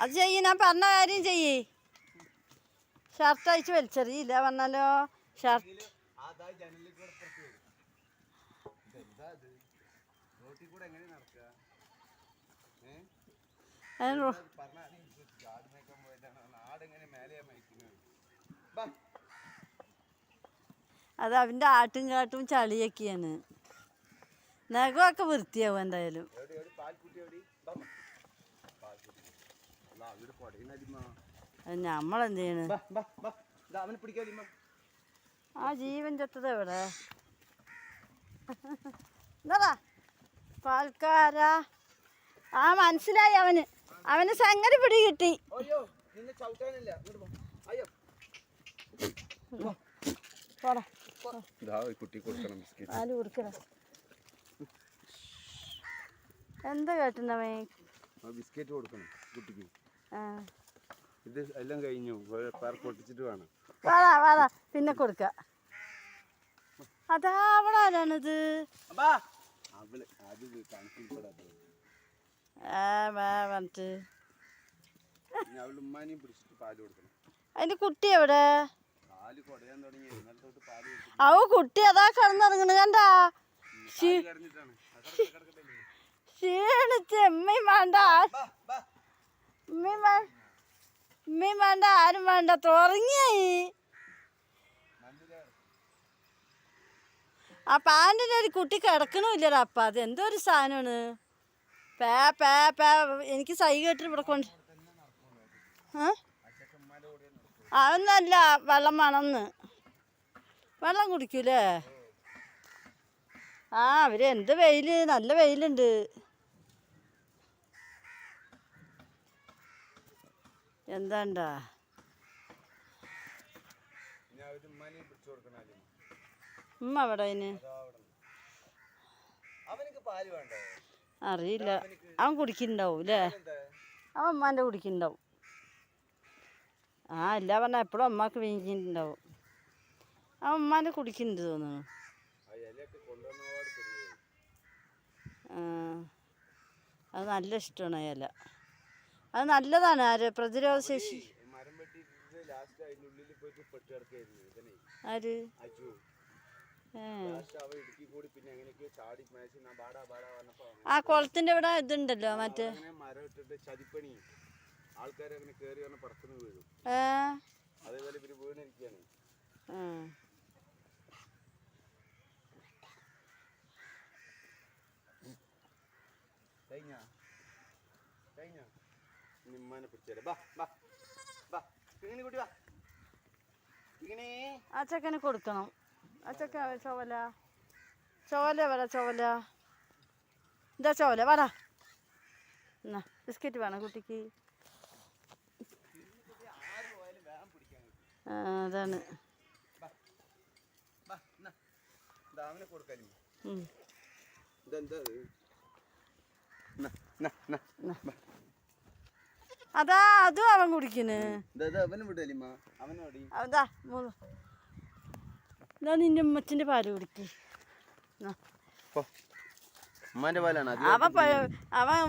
അത് ചെയ്യ്, ഞാൻ പറഞ്ഞ കാര്യം ചെയ്യ്. ഷർട്ട് അയച്ച് വലിച്ചെറിയില്ല പറഞ്ഞാലോ. ഷർട്ട് അത് അവൻ്റെ ആട്ടും കാട്ടും ചളിയൊക്കെയാണ്. നഖമൊക്കെ വൃത്തിയാവും എന്തായാലും. നമ്മളെന്ത് ചെയ്യണ്? ആ ജീവൻ ചത്തത് എവിടെ? എന്താ പാൽക്കാരാ? ആ മനസ്സിലായി. അവന് സംഗതി പിടി കിട്ടി. എന്താ കേട്ടുന്നവേ? ബിസ്ക്കറ്റ് കൊടുക്കണം കുട്ടിക്ക്. ഇത് എല്ലാം കഴിഞ്ഞു, പൊട്ടിച്ചിട്ട് വേണം. പിന്നെ കൊടുക്ക. അതാ അവിടെ ആരാണിത്? അതിന്റെ കുട്ടി എവിടെ? കുട്ടി അതാ കിടന്നിറങ്ങണ കണ്ടാ? ക്ഷീണിച്ച് ഉമ്മയും വേണ്ട, ഉമ്മയും വേണ്ട, ആരും വേണ്ട, തുറങ്ങിയായി. ആ പാൻറ്റിൻ്റെ ഒരു കുട്ടി കിടക്കണമില്ലടാ. അപ്പം അത് എന്തോ ഒരു സാധനമാണ്. പേ പേ പേ എനിക്ക് സൈ കേട്ടിട്ട് ഇവിടെ കൊണ്ട്. അതൊന്നല്ല, വെള്ളം വേണമെന്ന്. വെള്ളം കുടിക്കൂലേ? അവര് എന്ത് വെയില്, നല്ല വെയിലുണ്ട്. എന്താണ്ടാ ഉമ്മ അവിടെ? അറിയില്ല. അവൻ കുടിക്കുന്നുണ്ടാവും അല്ലേ? അവൻ ഉമ്മാൻ്റെ കുടിക്കുന്നുണ്ടാവും. ഇല്ല പറഞ്ഞാൽ എപ്പോഴും അമ്മക്ക് വീങ്ങിയിട്ടുണ്ടാവും. അവൻ ഉമ്മാൻ്റെ കുടിക്കുന്നുണ്ട് തോന്നുന്നു. അത് നല്ല ഇഷ്ടമാണ് ഇല. അത് നല്ലതാണ്. പ്രതിരോധ ശേഷി. ആര്? ആ കുളത്തിന്റെ ഇവിടെ ഇതുണ്ടല്ലോ മറ്റേ. ആ ചെക്കന് കൊടുക്കണം. ആ ചെക്ക ചോവല എന്താ ചോവല വേടാ. എന്നാ ബിസ്ക്കറ്റ് വേണം കുട്ടിക്ക്. അതാണ്. അതാ അതും അവൻ കുടിക്കുന്നു. അതാ നിന്റെ ഉമ്മച്ചിന്റെ പാല് കുടിക്ക്. അവൻ